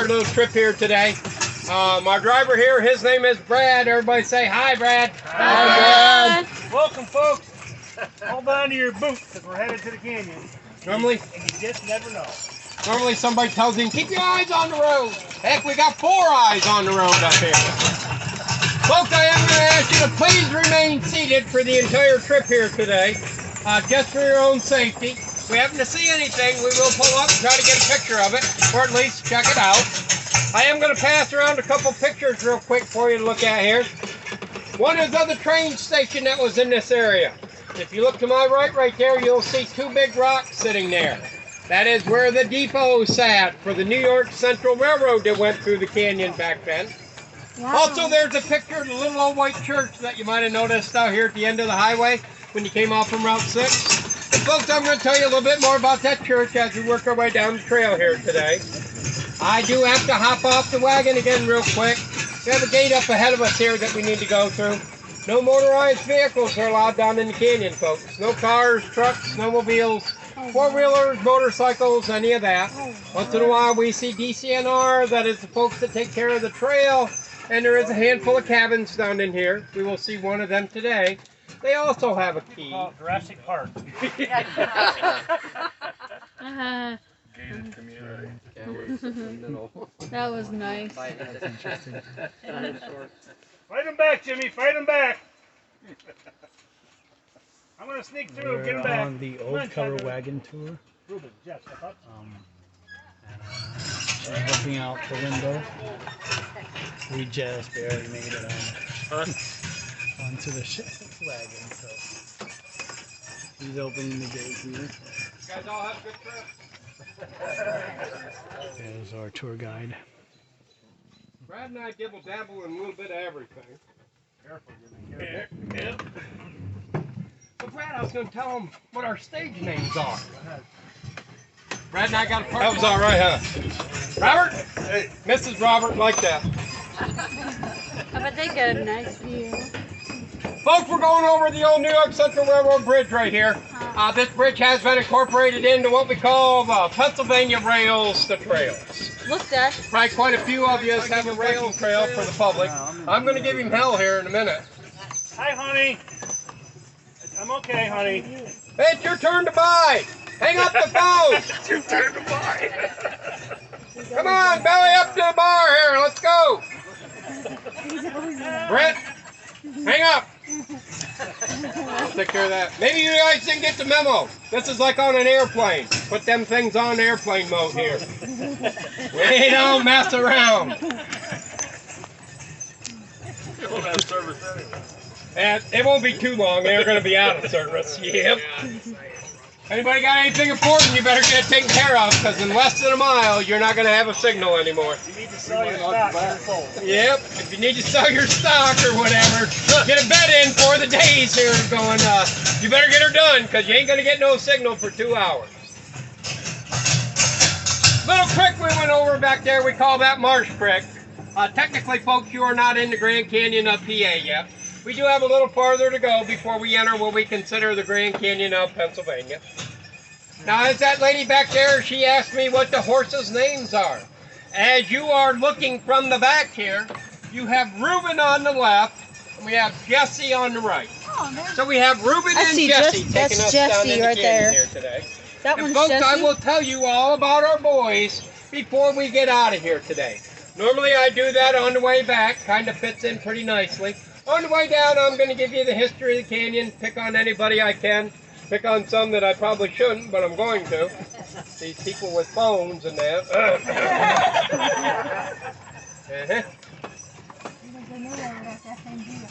little trip here today. My driver here, his name is Brad. Everybody say hi, Brad. Hi, Brad. Welcome, folks. Hold on to your boots because we're headed to the canyon. Normally, And you just never know. Normally somebody tells him, keep your eyes on the road. Heck, we got 4 eyes on the road up here. Folks, I am going to ask you to please remain seated for the entire trip here today, just for your own safety. If we happen to see anything, we will pull up and try to get a picture of it, or at least check it out. I am going to pass around a couple pictures real quick for you to look at here. One is of the train station that was in this area. If you look to my right there, you'll see 2 big rocks sitting there. That is where the depot sat for the New York Central Railroad that went through the canyon back then. Wow. Also, there's a picture of the little old white church that you might have noticed out here at the end of the highway when you came off from Route 6. And folks, I'm going to tell you a little bit more about that church as we work our way down the trail here today. I do have to hop off the wagon again real quick. We have a gate up ahead of us here that we need to go through. No motorized vehicles are allowed down in the canyon, folks. No cars, trucks, snowmobiles, 4-wheelers, motorcycles, any of that. Once in a while we see DCNR, that is the folks that take care of the trail, and there is a handful of cabins down in here. We will see one of them today. They also have a key. Jurassic Park. That was nice. That's interesting. Fight him back, Jimmy. Fight him back. I'm going to sneak through. Get him back. We're on the old cover wagon tour. Ruben, Jeff, step up. She's looking out the window. We just barely made it onto the wagon, so he's opening the gate here. You guys all have a good trip. There's our tour guide. Brad and I dibble-dabble in a little bit of everything. Careful, Jimmy. Careful. Well, Brad, I was going to tell them what our stage names are. Brad and I got a part. That was all right, huh? Robert? Hey. Mrs. Robert, like that. I bet they get a nice view. Folks, we're going over the old New York Central Railroad Bridge right here. This bridge has been incorporated into what we call the Pennsylvania Rails to Trails. Look, Dad. Probably quite a few of you have a rail trail for the public. I'm going to give him hell here in a minute. Hi, honey. I'm okay, honey. Hey, it's your turn to buy. Hang up the phone. It's your turn to buy. Come on, belly up to the bar here. Let's go. Brent, hang up. I'll take care of that. Maybe you guys didn't get the memo. This is like on an airplane. Put them things on airplane mode here. We don't mess around. You won't have service anyway. And it won't be too long. They're going to be out of service. Yep. Anybody got anything important, you better get it taken care of, because in less than a mile, you're not going to have a signal anymore. You need to sell your stock. Yep. If you need to sell your stock or whatever, get a bet in for the days here going, you better get her done, because you ain't going to get no signal for 2 hours. Little creek we went over back there, we call that Marsh Creek. Technically, folks, you are not in the Grand Canyon of PA yet. We do have a little farther to go before we enter what we consider the Grand Canyon of Pennsylvania. Now, as that lady back there, she asked me what the horses' names are. As you are looking from the back here, you have Reuben on the left, and we have Jesse on the right. So we have Reuben and Jesse taking us down in the canyon here today. That and one's folks, Jesse. I will tell you all about our boys before we get out of here today. Normally I do that on the way back, kind of fits in pretty nicely. On the way down, I'm going to give you the history of the canyon, pick on anybody I can, pick on some that I probably shouldn't, but I'm going to. These people with phones and that.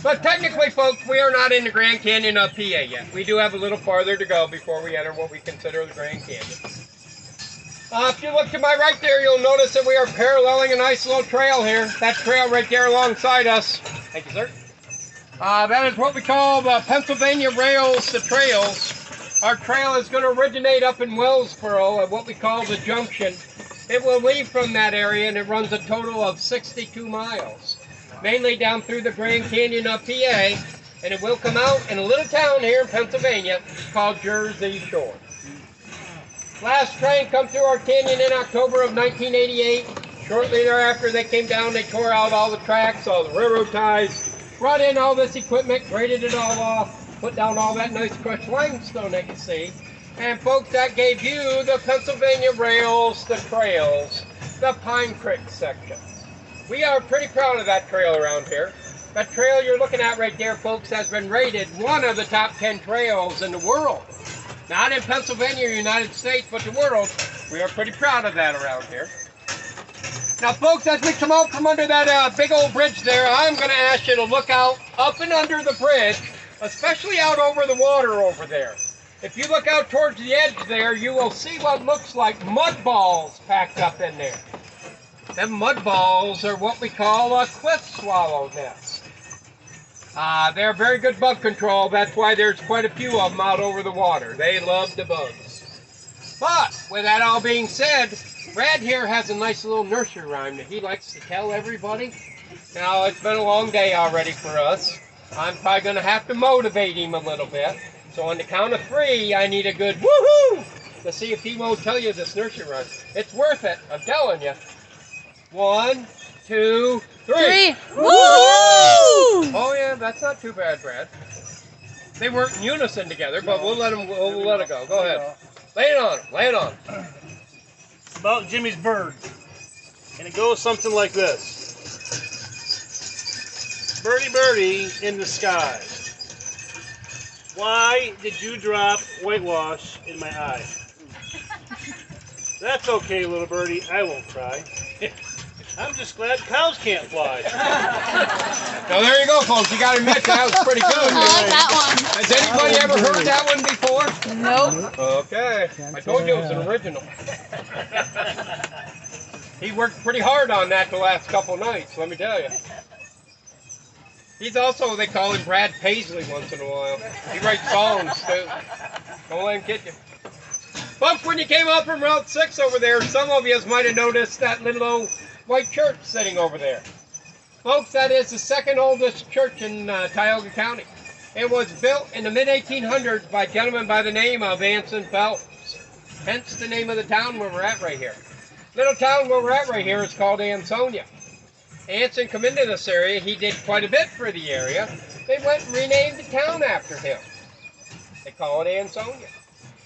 But technically, folks, we are not in the Grand Canyon of PA yet. We do have a little farther to go before we enter what we consider the Grand Canyon. If you look to my right there, you'll notice that we are paralleling a nice little trail here. That trail right there alongside us. Thank you, sir. That is what we call the Pennsylvania Rails to Trails. Our trail is going to originate up in Wellsboro at what we call the junction. It will leave from that area and it runs a total of 62 miles. Mainly down through the Grand Canyon of PA, and it will come out in a little town here in Pennsylvania called Jersey Shore. Last train come through our canyon in October of 1988. Shortly thereafter, they came down, they tore out all the tracks, all the railroad ties, brought in all this equipment, graded it all off, put down all that nice crushed limestone that you see. And folks, that gave you the Pennsylvania rails, the trails, the Pine Creek section. We are pretty proud of that trail around here. That trail you're looking at right there, folks, has been rated one of the top 10 trails in the world. Not in Pennsylvania or United States, but the world. We are pretty proud of that around here. Now, folks, as we come out from under that big old bridge there, I'm going to ask you to look out up and under the bridge, especially out over the water over there. If you look out towards the edge there, you will see what looks like mud balls packed up in there. Them mud balls are what we call a cliff swallow nest. They're very good bug control. That's why there's quite a few of them out over the water. They love the bugs. But with that all being said, Brad here has a nice little nursery rhyme that he likes to tell everybody. Now, it's been a long day already for us. I'm probably going to have to motivate him a little bit. So on the count of 3, I need a good woohoo to see if he won't tell you this nursery rhyme. It's worth it, I'm telling you. 1, 2, 3. Woo! Oh yeah, that's not too bad, Brad. They weren't in unison together, but we'll let it go. Go ahead. Lay it on him. Lay it on him. It's about Jimmy's bird. And it goes something like this. Birdie, birdie in the sky. Why did you drop whitewash in my eye? That's okay, little birdie. I won't cry. I'm just glad cows can't fly. Now there you go, folks. You got to admit that was pretty good. I like that one. Has anybody ever heard that one before? Nope. Okay. I told you it was an original. He worked pretty hard on that the last couple nights, let me tell you. He's also, they call him Brad Paisley once in a while. He writes songs too. Don't let him kid you. Folks, when you came up from Route 6 over there, some of you might have noticed that little old white church sitting over there. Folks, that is the second oldest church in Tioga County. It was built in the mid-1800s by a gentleman by the name of Anson Phelps. Hence the name of the town where we're at right here. Little town where we're at right here is called Ansonia. Anson come into this area. He did quite a bit for the area. They went and renamed the town after him. They call it Ansonia.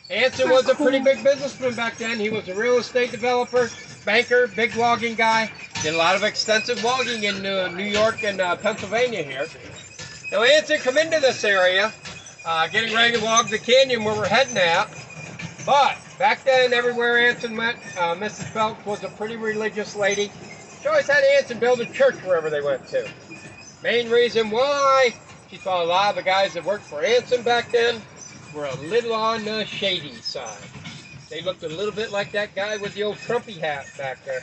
Anson was a pretty big businessman back then. He was a real estate developer, banker, big logging guy. Did a lot of extensive logging in New York and Pennsylvania here. Now Anson come into this area, getting ready to log the canyon where we're heading at. But back then, everywhere Anson went, Mrs. Phelps was a pretty religious lady. She always had Anson build a church wherever they went to. Main reason why, she thought a lot of the guys that worked for Anson back then were a little on the shady side. They looked a little bit like that guy with the old Trumpy hat back there.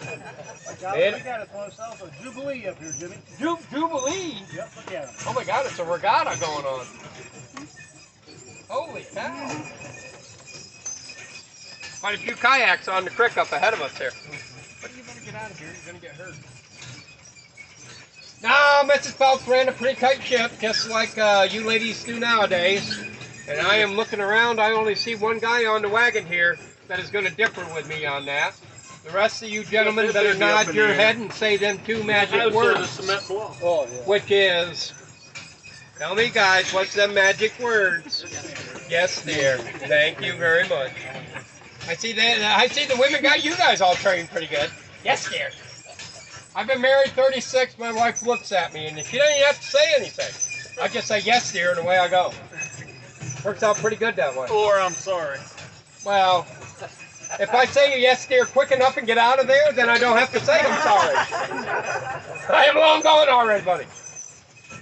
We got it for ourselves a Jubilee up here, Jimmy. Jubilee? Yep, look at him. Oh my God, it's a regatta going on. Holy cow. Quite a few kayaks on the creek up ahead of us here. But you better get out of here, you're going to get hurt. Now, Mrs. Phelps ran a pretty tight ship, just like you ladies do nowadays. And I am looking around, I only see one guy on the wagon here that is going to differ with me on that. The rest of you gentlemen better nod your head and say them 2 magic words. Which is, tell me guys, what's them magic words? Yes, dear. Thank you very much. I see the women got you guys all trained pretty good. Yes, dear. I've been married 36. My wife looks at me, and she doesn't even have to say anything. I just say yes, dear, and away I go. Works out pretty good that way. Or I'm sorry. Well, if I say yes, dear, quick enough and get out of there, then I don't have to say I'm sorry. I am long gone already, buddy.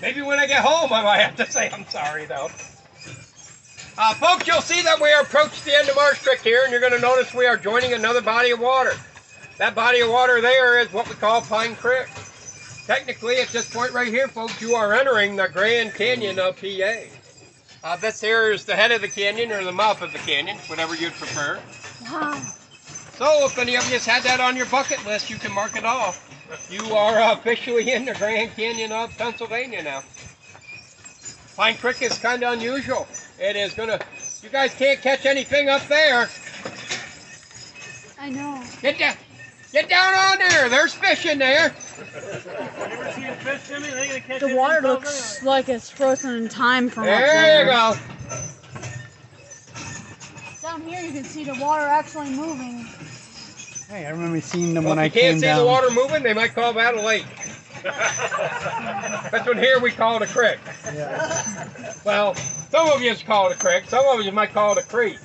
Maybe when I get home, I might have to say I'm sorry, though. Folks, you'll see that we are approaching the end of Marsh Creek here, and you're going to notice we are joining another body of water. That body of water there is what we call Pine Creek. Technically, at this point right here, folks, you are entering the Grand Canyon of PA. This here is the head of the canyon, or the mouth of the canyon, whatever you'd prefer. Wow. So, if any of you has had that on your bucket list, you can mark it off. You are officially in the Grand Canyon of Pennsylvania now. Pine Creek is kind of unusual. It is gonna, you guys can't catch anything up there. I know. Get down. Get down on there. There's fish in there. The water looks like it's frozen in time from up There there. you go. Down here you can see the water actually moving. Hey, I remember seeing them Well, when I if you can't came see down. the water moving, they might call that a lake. That's what here we call it a creek. Yeah. Well, some of you call it a creek. Some of you might call it a creek.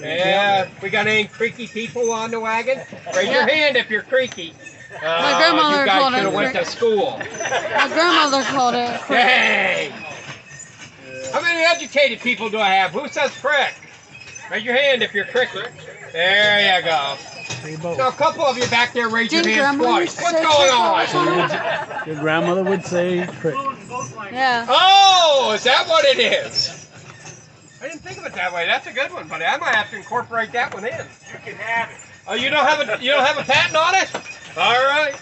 Yeah, we got any creaky people on the wagon? Raise your hand if you're creaky. My grandmother you guys called it should have went creek. to school. My grandmother called it a creek. Hey! How many educated people do I have? Who says creek? Raise your hand if you're creaky. There you go. Now, a couple of you back there raise your Didn't hands grandma twice. say What's going on? Your grandmother would say crick. Yeah. Oh, is that what it is? I didn't think of it that way. That's a good one, buddy. I might have to incorporate that one in. You can have it. Oh, you don't have a patent on it? All right.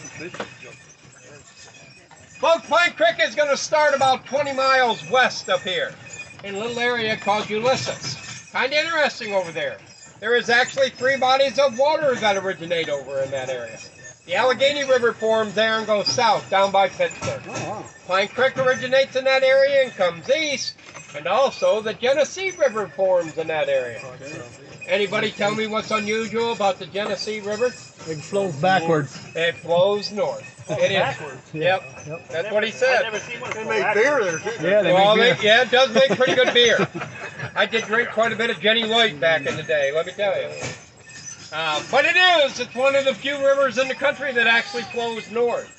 Folks, Pine Creek is going to start about 20 miles west of here in a little area called Ulysses. Kind of interesting over there. There is actually 3 bodies of water that originate over in that area. The Allegheny River forms there and goes south down by Pittsburgh. Oh, wow. Pine Creek originates in that area and comes east. And also the Genesee River forms in that area. Anybody tell me what's unusual about the Genesee River? It flows backwards. It flows north. It is. Yep. That's what he said. They make beer there too. Yeah, they Well, make beer. yeah, it does make pretty good beer. I did drink quite a bit of Jenny White back in the day, let me tell you. But it's one of the few rivers in the country that actually flows north.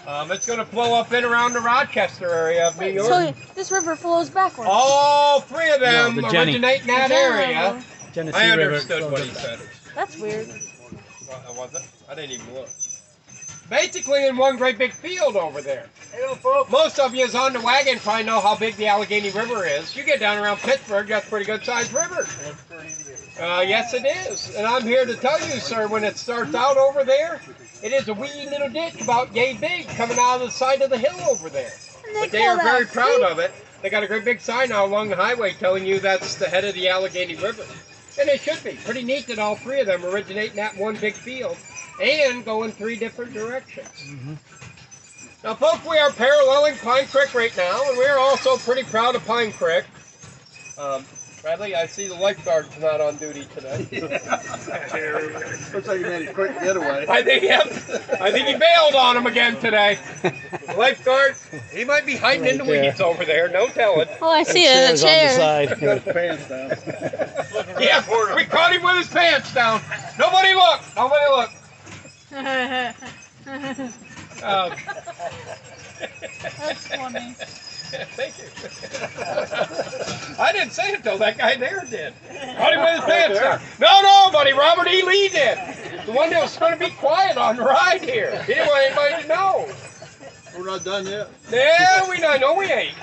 It's going to flow up in around the Rochester area of New York. So this river flows backwards. All 3 of them No, the Jenny. originate in that The Jenny area. River. Genesee I River understood flows what up he back. said. That's weird. Was it? I didn't even look. Basically in one great big field over there. Hey, folks. Most of you on the wagon probably know how big the Allegheny River is. You get down around Pittsburgh, that's a pretty good sized river. Yes it is. And I'm here to tell you, sir, when it starts out over there, it is a wee little ditch about yay big coming out of the side of the hill over there. But they are very proud of it. They got a great big sign out along the highway telling you that's the head of the Allegheny River. And it should be. Pretty neat that all 3 of them originate in that one big field and go in 3 different directions. Now, folks, we are paralleling Pine Creek right now, and we are also pretty proud of Pine Creek. Bradley, I see the lifeguard's not on duty today. Looks like you made a quick getaway. I think he bailed on him again today. The lifeguard, he might be hiding in the weeds over there, no telling. Oh, I see it. A chair. Got his pants down. Yeah, we caught him with his pants down. Nobody look, nobody look. That's funny. Thank you. I didn't say it though, that guy there did. Caught him with his pants down. No, buddy, Robert E. Lee did. The one that was going to be quiet on the ride here. He didn't want anybody to know. We're not done yet. Yeah, I know we ain't.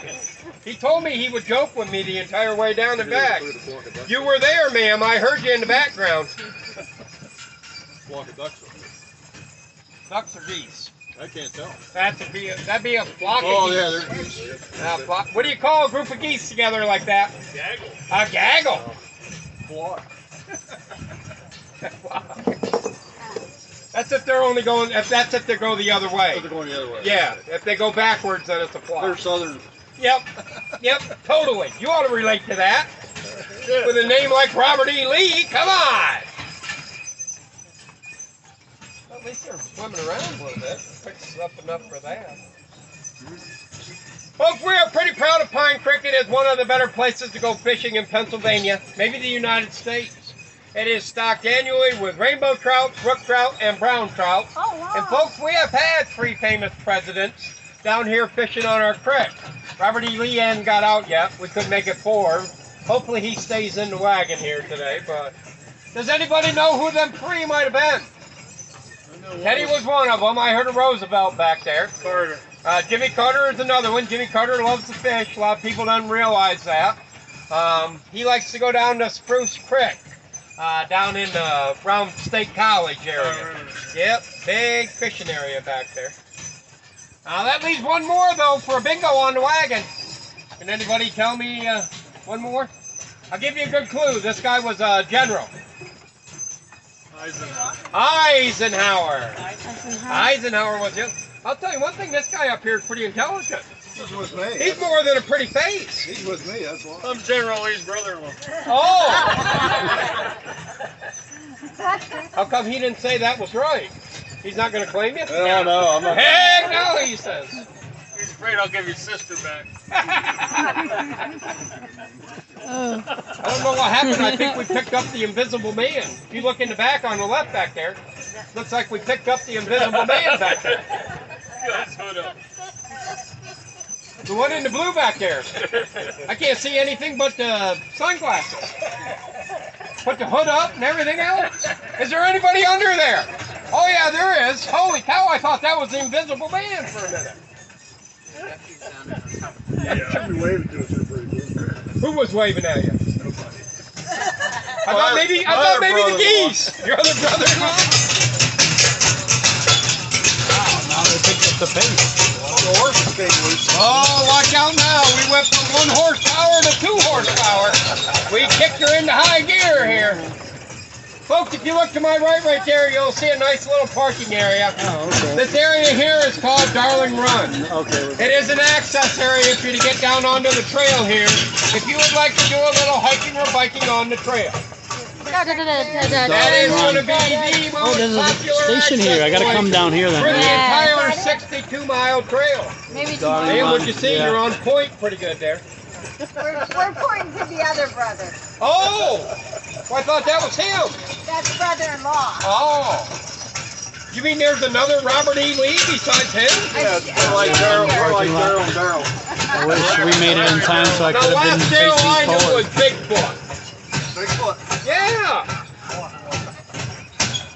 He told me he would joke with me the entire way down and back. You were there, ma'am. I heard you in the background. Flock of ducks. Ducks or geese? I can't tell. That'd be a flock of Oh geese. yeah, they're geese. What do you call a group of geese together like that? Gaggle. A gaggle. Flock. That's if they're only going. That's if they go the other way. They're going the other way. Yeah. If they go backwards, then it's a flock. They're southern. Yep. Totally. You ought to relate to that. With a name like Robert E. Lee, come on. Well, at least they're swimming around a little bit. Picks up enough for that. Folks, we are pretty proud of Pine Creek. It is one of the better places to go fishing in Pennsylvania, maybe the United States. It is stocked annually with rainbow trout, brook trout, and brown trout. Oh, wow. And folks, we have had 3 famous presidents down here fishing on our creek. Robert E. Lee hadn't got out yet. We could make it 4. Hopefully he stays in the wagon here today. But does anybody know who them 3 might have been? Teddy was one of them. I heard a Roosevelt back there. Carter. Jimmy Carter is another one. Jimmy Carter loves to fish. A lot of people don't realize that. He likes to go down to Spruce Creek, down in around State College area. Yep, big fishing area back there. That leaves one more though for a bingo on the wagon. Can anybody tell me one more? I'll give you a good clue. This guy was a general. Eisenhower. Eisenhower was it. I'll tell you one thing, this guy up here is pretty intelligent. He's with me. He's more than a pretty face. He's with me, that's why. I'm General Lee's brother-in-law. Oh! How come he didn't say that was right? He's not going to claim you? No, no, I'm not. Heck no, he says. He's afraid I'll give your sister back. Oh. I don't know what happened. I think we picked up the invisible man. If you look in the back on the left back there, looks like we picked up the invisible man back there. Guys, hold up. The one in the blue back there. I can't see anything but the sunglasses. Put the hood up and everything else. Is there anybody under there? Oh yeah, there is. Holy cow, I thought that was the invisible man for a minute. Yeah, you waving to us, you're pretty good. Who was waving at you? Nobody. I thought maybe the geese. Your other brother-in-law. Now they picked up the pace. The horses came loose. Oh, watch out now. We went from 1 horsepower to 2 horsepower. We kicked her into high gear here. Folks, if you look to my right there, you'll see a nice little parking area. Oh, okay. This area here is called Darling Run. Okay. It is an access area for you to get down onto the trail here if you would like to do a little hiking or biking on the trail. That is going to be the most there's a popular station here. I gotta access come point down here for then. the Yeah. entire 62-mile trail. Maybe Darling Hey, tomorrow. what'd you see? Yeah. You're on point pretty good there. We're pointing to the other brother. Oh! Well, I thought that was him. That's brother-in-law. Oh. You mean there's another Robert E. Lee besides him? Yeah, they're like Daryl, Parking lot. and Daryl. I wish we made it in time so I The could have been last Daryl I facing knew was forward. Bigfoot. Bigfoot. Yeah.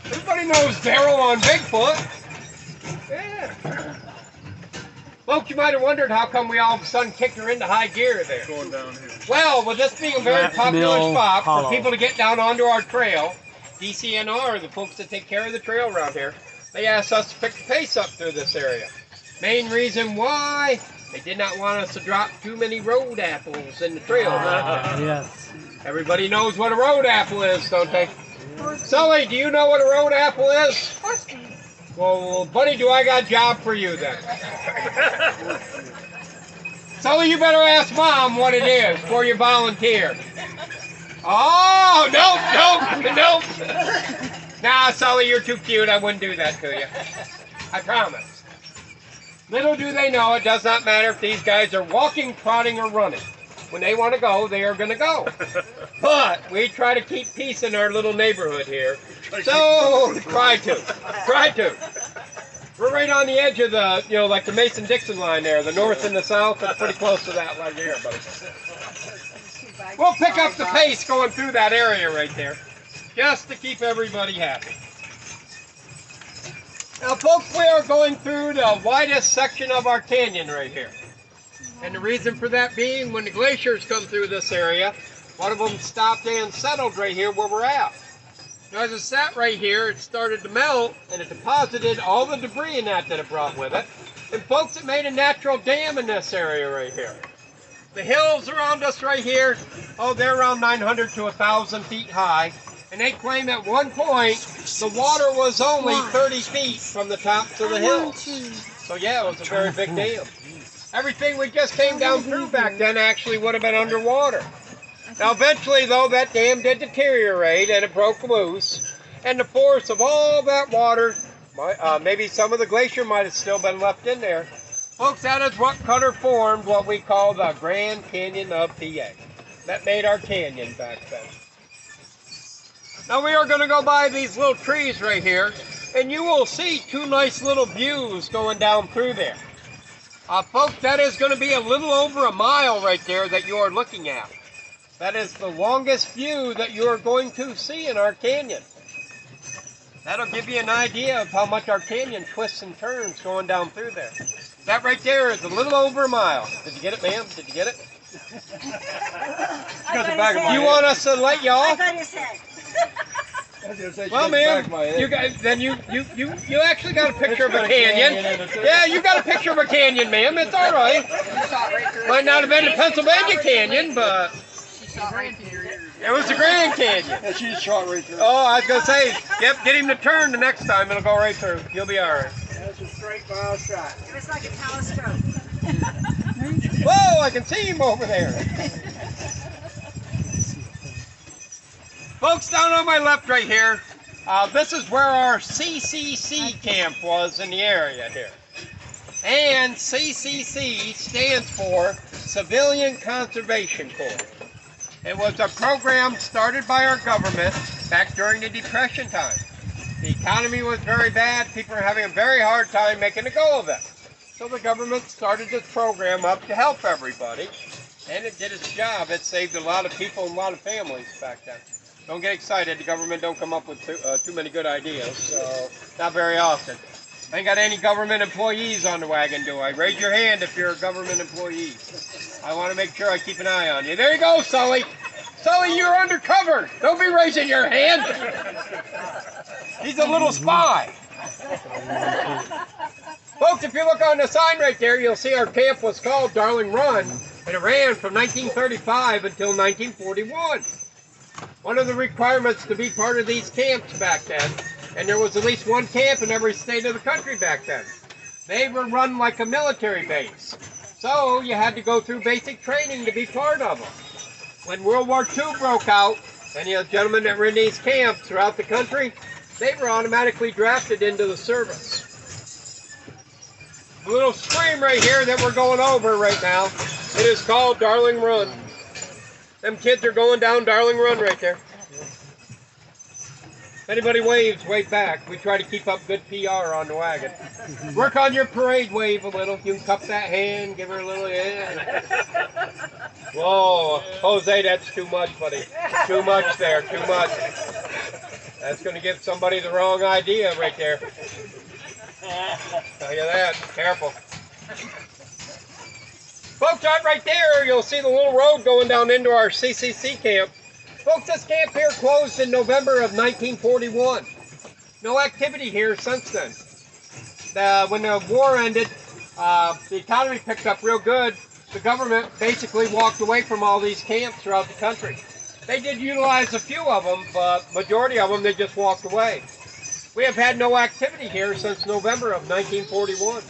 Everybody knows Daryl on Bigfoot. Yeah. Folks, you might have wondered how come we all of a sudden kicked her into high gear there. Going down here. Well, with this being a very Rat popular Mill spot Hollow. for people to get down onto our trail, DCNR, the folks that take care of the trail around here, they asked us to pick the pace up through this area. Main reason why, they did not want us to drop too many road apples in the trail. Yes. Everybody knows what a road apple is, don't they? Sully, do you know what a road apple is? Well, buddy, do I got a job for you then? Sully, you better ask Mom what it is before you volunteer. Oh, nope. Nah, Sully, you're too cute. I wouldn't do that to you. I promise. Little do they know, it does not matter if these guys are walking, trotting, or running. When they want to go, they are going to go. But we try to keep peace in our little neighborhood here. So, try to. We're right on the edge of the, like the Mason-Dixon line there, the north and the south. It's pretty close to that right here, buddy. We'll pick up the pace going through that area right there, just to keep everybody happy. Now, folks, we are going through the widest section of our canyon right here. And the reason for that being, when the glaciers come through this area, one of them stopped and settled right here where we're at. Now, as it sat right here, it started to melt, and it deposited all the debris in that it brought with it. And folks, it made a natural dam in this area right here. The hills around us right here, they're around 900 to 1,000 feet high. And they claim at one point, the water was only 30 feet from the top to the hills. So yeah, it was a very big dam. Everything we just came down through back then actually would have been underwater. Now eventually though, that dam did deteriorate and it broke loose. And the force of all that water, maybe some of the glacier might have still been left in there. Folks, that is what Cutter formed what we call the Grand Canyon of PA. That made our canyon back then. Now we are going to go by these little trees right here, and you will see two nice little views going down through there. Folks, that is going to be a little over a mile right there that you are looking at. That is the longest view that you are going to see in our canyon. That'll give you an idea of how much our canyon twists and turns going down through there. That right there is a little over a mile. Did you get it, ma'am? Did you get it? You want us to let you off? I thought you said. Well, ma'am, you guys, then you actually got a picture of a canyon. Yeah, you got a picture of a canyon, ma'am. It's all right. Might not have been the Pennsylvania Canyon, but It was the Grand Canyon. Yeah, she's shot right through. Oh, I was going to say, yep, get him to turn the next time. It'll go right through. You'll be all right. That's a straight mile shot. It was like a telescope. Whoa, I can see him over there. Folks, down on my left right here, this is where our CCC camp was in the area here. And CCC stands for Civilian Conservation Corps. It was a program started by our government back during the Depression time. The economy was very bad. People were having a very hard time making a go of it. So the government started this program up to help everybody. And it did its job. It saved a lot of people and a lot of families back then. Don't get excited. The government don't come up with too many good ideas. So not very often. I ain't got any government employees on the wagon, do I? Raise your hand if you're a government employee. I want to make sure I keep an eye on you. There you go, Sully. Sully, you're undercover. Don't be raising your hand. He's a little spy. Folks, if you look on the sign right there, you'll see our camp was called Darling Run, and it ran from 1935 until 1941. One of the requirements to be part of these camps back then, and there was at least one camp in every state of the country back then. They were run like a military base. So you had to go through basic training to be part of them. When World War II broke out, any of the gentlemen that were in these camps throughout the country, they were automatically drafted into the service. A little stream right here that we're going over right now, it is called Darling Run. Them kids are going down Darling Run right there. If anybody waves, wave back. We try to keep up good PR on the wagon. Work on your parade wave a little. You can cup that hand, give her a little hand. Whoa, Jose, that's too much, buddy. Too much there, too much. That's going to give somebody the wrong idea right there. Tell you that, careful. Folks, right there, you'll see the little road going down into our CCC camp. Folks, this camp here closed in November of 1941. No activity here since then. When the war ended, the economy picked up real good. The government basically walked away from all these camps throughout the country. They did utilize a few of them, but majority of them, they just walked away. We have had no activity here since November of 1941.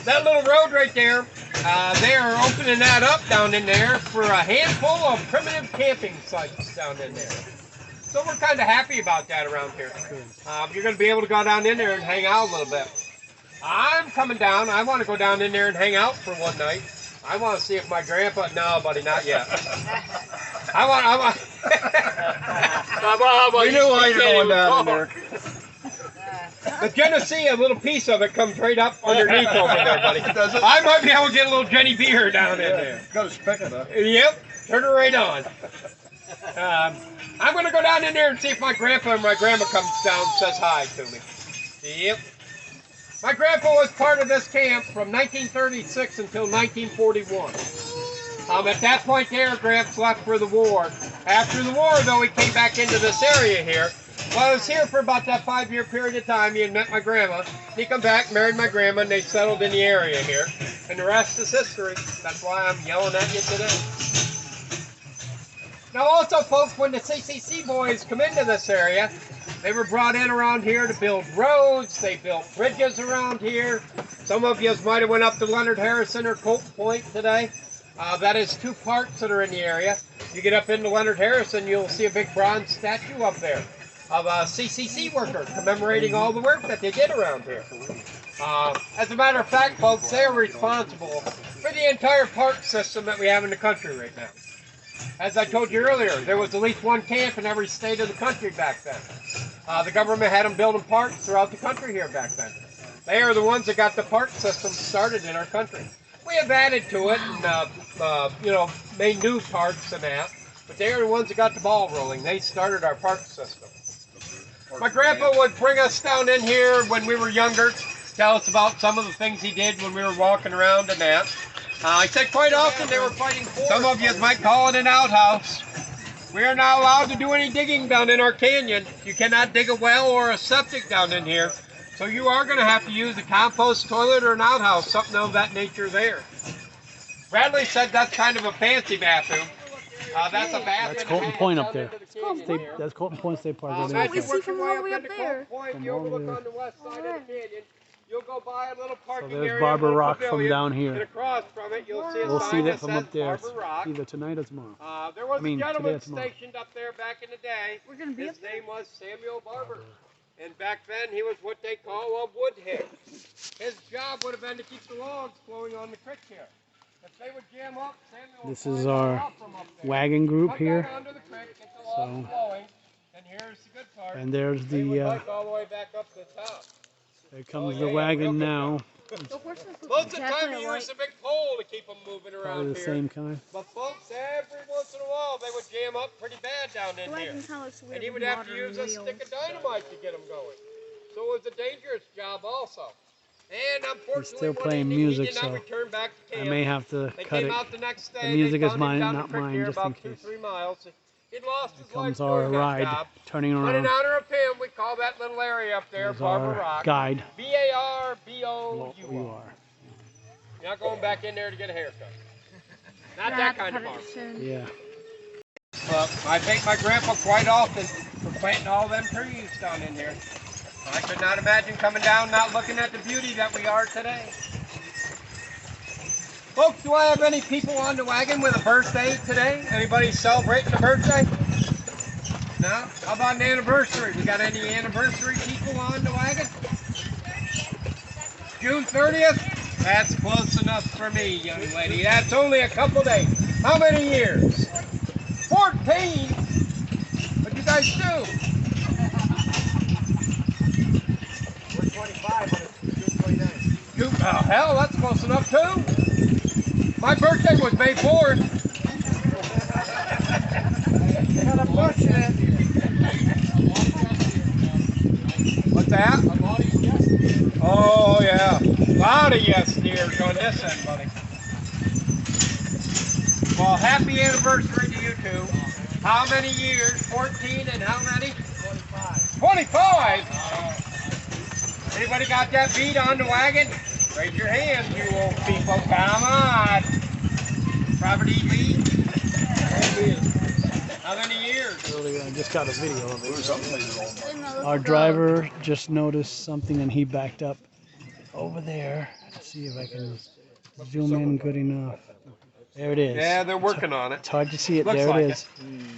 That little road right there, they are opening that up down in there for a handful of primitive camping sites down in there. So we're kind of happy about that around here. You're going to be able to go down in there and hang out a little bit. I'm coming down. I want to go down in there and hang out for one night. I want to see if my grandpa... No, buddy, not yet. I want... We knew why you're going down in there. The Genesee, a little piece of it comes right up underneath over there, buddy. Does it? I might be able to get a little Jenny beer down in there. Got a spigot, huh? Yep, turn it right on. I'm going to go down in there and see if my grandpa and my grandma comes down and says hi to me. Yep. My grandpa was part of this camp from 1936 until 1941. At that point there, Gramps left for the war. After the war, though, he came back into this area here. Well, I was here for about that 5-year period of time. He had met my grandma. He come back, married my grandma, and they settled in the area here. And the rest is history. That's why I'm yelling at you today. Now also, folks, when the CCC boys come into this area, they were brought in around here to build roads. They built bridges around here. Some of you might have went up to Leonard Harrison or Colt Point today. That is 2 parks that are in the area. You get up into Leonard Harrison, you'll see a big bronze statue up there of a CCC worker commemorating all the work that they did around here. As a matter of fact, folks, they are responsible for the entire park system that we have in the country right now. As I told you earlier, there was at least one camp in every state of the country back then. The government had them building parks throughout the country here back then. They are the ones that got the park system started in our country. We have added to it and, made new parks and that, but they are the ones that got the ball rolling. They started our park system. My grandpa would bring us down in here when we were younger, tell us about some of the things he did when we were walking around and that. I said quite often they were fighting for. Some of you might call it an outhouse. We are not allowed to do any digging down in our canyon. You cannot dig a well or a septic down in here. So you are going to have to use a compost toilet or an outhouse, something of that nature there. Bradley said that's kind of a fancy bathroom. That's a bathroom. That's Colton Point up there. That's Colton Point State Park. As Right you there. work your way up way up into there. Colton Point, From you overlook over there. on the west side of the canyon. You'll go by a little parking So area. there's Barber a little Rock from pavilion, down And here. across from it, you'll see a We'll sign see that that from says up there, Barber Rock. either tonight or tomorrow. There was a today gentleman or tomorrow. stationed up there back in the day. We're gonna be His up there. name was Samuel Barber. And back then, he was what they call a woodhead. His job would have been to keep the logs flowing on the creek here. If they would jam up, Samuel would This is climb our out from up there. wagon group Come here. down onto the creek, get the logs flowing, and here's the good part. And there's They would the, hike all the way back up to the top. there comes Oh, the yeah, wagon real good now. The horses look Most of the time, exactly you alike. use a big pole to keep them moving around Probably the here. same kind. But folks, every once in a while, they would jam up pretty bad down The in here. wagon kind of looks weird And he with would have to modern use a wheels. stick of dynamite to get them going. So it was a dangerous job also. And unfortunately, still one playing evening, music, he did not so return back to I camp. may have to They cut came it. out the next day. The music they is found him mine, down not the creek mine, here just about in case. 2-3 miles. He'd lost his Comes life our doing that ride, job. turning But in around. honor of him, we call that little area up there There's Barber our Rock. guide. B-A-R-B-O-U-R. You are. You're not going back in there to get a haircut. Not Gonna that have to kind of cut farm. it soon. Yeah. I thank my grandpa quite often for planting all them trees down in here. I could not imagine coming down not looking at the beauty that we are today. Folks, do I have any people on the wagon with a birthday today? Anybody celebrating a birthday? No? How about an anniversary? We got any anniversary people on the wagon? June 30th? That's close enough for me, young lady. That's only a couple days. How many years? 14? What'd you guys do? We're 25 on June 29th. Oh, hell, that's close enough too. My birthday was May 4th. Got a bunch in it. What's that? Oh, yeah. A lot of yes dears on this end, buddy. Well, happy anniversary to you two. How many years? 14 and how many? 25. 25? Anybody got that beat on the wagon? Raise your hand, you old people. Come on. Robert E. Lee? How many years? I just got a video of it. In the little Our dog. driver just noticed something and he backed up over there. Let's see if I can zoom in good enough. There it is. Yeah, they're working on it. It's hard to see it. Looks there like it it. is.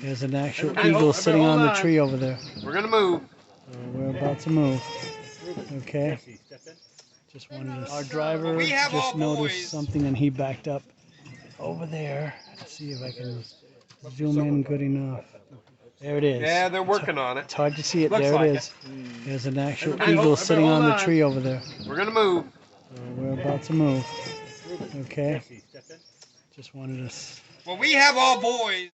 There's an actual Everybody eagle hold- sitting everybody on hold the on. tree over there. We're going to move. So we're about to move. Okay. Just wanted to, our driver We have just all noticed boys. something and he backed up over there. Let's see if I can zoom in good enough. There it is. Yeah, they're working on it. It's hard to see it. Looks There like it is. There's an actual Everybody eagle hold- sitting everybody on hold the on. tree over there. We're going to move. So we're about to move. Okay. Just wanted to. Well, we have all boys.